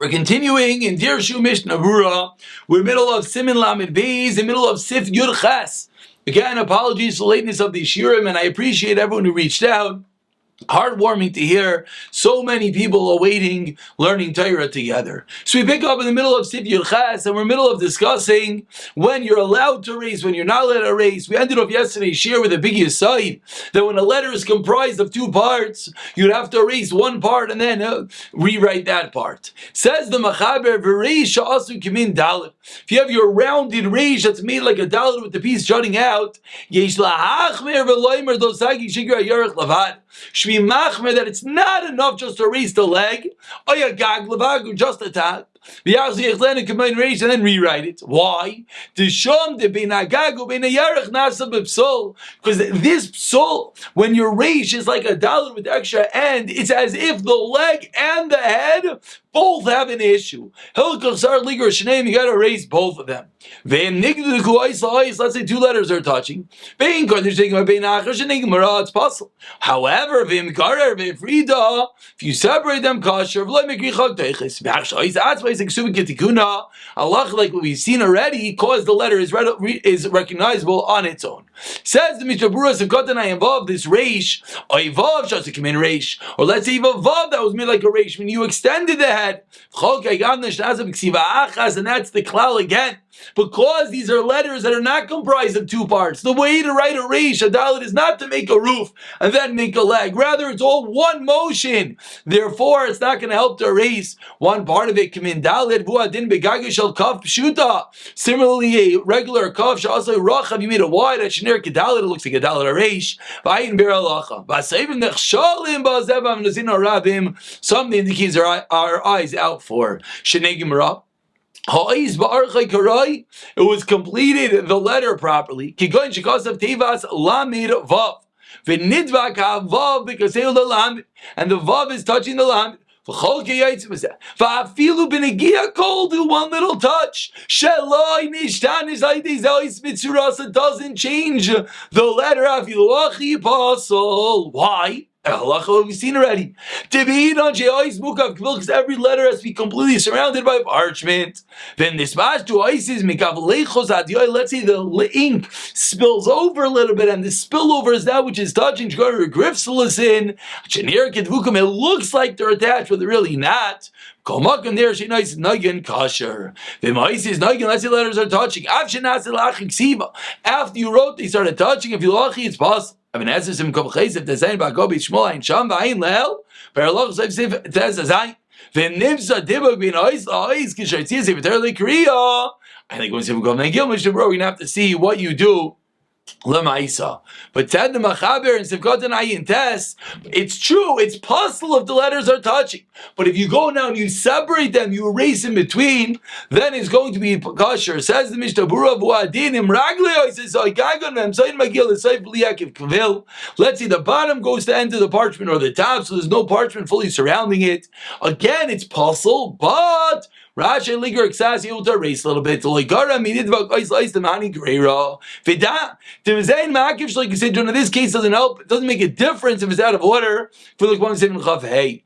We're continuing in Dirshu Mishnah Berurah. We're middle of Simin Lamed Beis, in the middle of Sif Yud Ches. Again, apologies for the lateness of the Shiurim, and I appreciate everyone who reached out. Heartwarming to hear so many people awaiting learning Torah together. So we pick up in the middle of Sif Yud Ches, and we're in the middle of discussing when you're allowed to erase, when you're not allowed to erase. We ended off yesterday's shir with a big aside that when a letter is comprised of two parts, you'd have to erase one part and then rewrite that part. Says the Machaber, V'reish asu kimin dalet. If you have your rounded reish that's made like a dalet with the piece jutting out, yesh lahachmer v'loimer dosagi shigra yarech lavad. Shmi machmer that it's not enough just to erase the leg. Oya gag levagu just a top. And then rewrite it. Why? Because this psol, when your reish is like a dollar with extra end, it's as if the leg and the head both have an issue. You got to erase both of them. Let's say two letters are touching. It's possible. However, if you separate them, Allah, like what we've seen already, cause the letter is recognizable on its own. Says the Mishnah Berurah, if I involve this reish, or evolve just to come in reish, or let's say evolve that was made like a reish, when you extended the head, and that's the klal again. Because these are letters that are not comprised of two parts. The way to write a reish, a dalet, is not to make a roof and then make a leg. Rather, it's all one motion. Therefore, it's not going to help to erase one part of it. Dalet vuadin begagish al kaf pshuta. Similarly, a regular kaf also rachav. You made a wide at shenir kedalet. It looks like a dalet a reish. V'ayin ber alacha. V'asayvim nechshalim ba'zevam nazin arabim. Something indicates our eyes out for shenegim rab. It was completed the letter properly. And the vav is touching the lam. Do one little touch. It doesn't change the letter. Why? Halacha we've seen already. Because every letter has to be completely surrounded by parchment. Then this to ices let's say the ink spills over a little bit, and the spillover is that which is touching in. It looks like they're attached, but they're really not. There, she nice nugget kosher. The mice is nugget unless the letters are touching. After you wrote, they started touching. If you lucky, it's possible. I mean, as is in Concise, the Zayn Bagobi Shmuel and Sham Vain Lel, Paralog Sif Tez Zayn. The Nivsa Dibog bin Ois Kishaytis if it's Korea. I think when Sim Government Gilmish, bro, we're gonna have to see what you do. Lemaisa. But Ted the Machaber and Sivkot Ayin Test, it's true, it's possible if the letters are touching. But if you go now and you separate them, you erase in between, then it's going to be kosher. Says the Mishnah Berurah Vuadinim Raglio, says let's see, the bottom goes to the end of the parchment or the top, so there's no parchment fully surrounding it. Again, it's possible, but Rashi Liger Exas able to erase a little bit. Like you said, in this case doesn't help. It doesn't make a difference if it's out of order. For like 1.7 hey.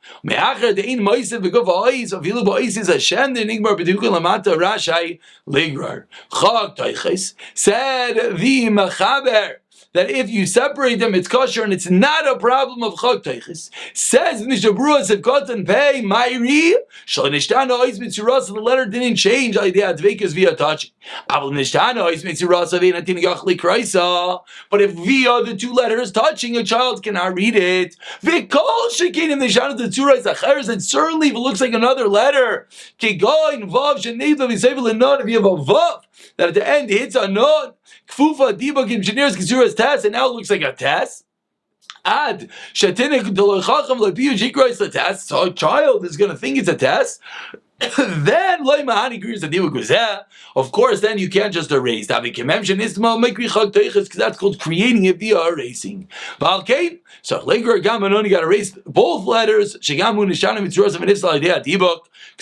Said the Machaber that if you separate them, it's kosher and it's not a problem of chag teiches. Says Mishnah Berurah, Sivkot and Pei, Mayri, Shalnishtana Ois Mitzuras, the letter didn't change, idea Dveikas via touching. Abel Nishtana Ois Mitzuras, Avenatin Yachli Kraisa. But if via the two letters touching, a child cannot read it. Vikol Shekin in the Shana the Tzurais Acheres, and certainly if it looks like another letter, Kigoin Vav Sheneva Visevel and Nun, if you have a Vav that at the end hits a Nun, Kfufa Dibuk engineers Kisuras test, and now it looks like a test. Ad Shatinik Delachacham Lapiu Jikrais the test. So a child is gonna think it's a test. Then of course, then you can't just erase. Because that's called creating it via erasing. So later only got to erase both letters. Because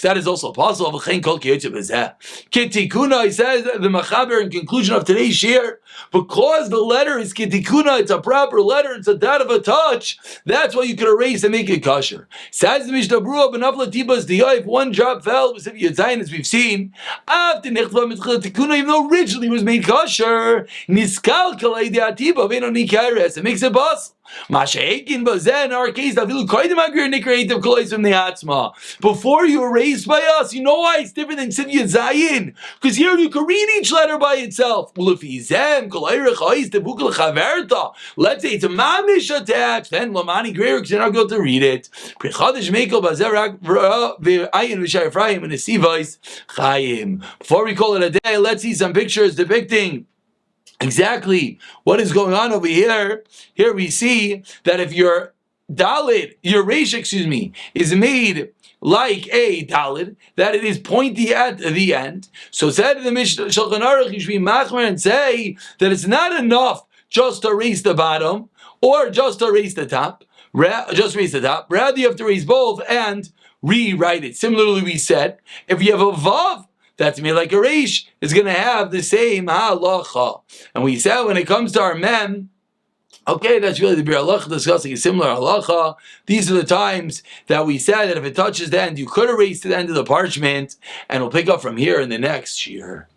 that is also possible. Kitikuna, he says the Machaber in conclusion of today's shir, because the letter is kitikuna, it's a proper letter, it's a dot of a touch, that's why you can erase and make it kosher. Says the Mishnah Berurah, if one drop Ochel with Sif Yud as we've seen, after Nechva Mitchila Tikuna, even though originally it was made kosher, Niskal Kalei De Atiba Veno Nikares, it makes it possible. Masha'ekin Bazen, in our case, Avilu Koidim Agir Nikreitiv Kolois from the Atzma. Before you were raised by us, you know why it's different than Sif Yud Zayin? Because here you can read each letter by itself. Let's say it's a mamish attached, then Lamani Greer, because you're not going to read it. Before we call it a day, let's see some pictures depicting exactly what is going on over here. Here we see that if your Dalit, your Reish, is made like a Dalit, that it is pointy at the end. So said in the Mishnah, Shulchan Aruch, you should be machmer and say that it's not enough just to erase the bottom or just to erase the top. Just erase the top. Rather, you have to erase both and rewrite it. Similarly, we said, if you have a Vav, that's made like a Reish, is going to have the same halacha. And we said when it comes to our Mem, okay, that's really the Bir Halacha discussing a similar halacha. These are the times that we said that if it touches the end, you could erase the end of the parchment, and we'll pick up from here in the next year.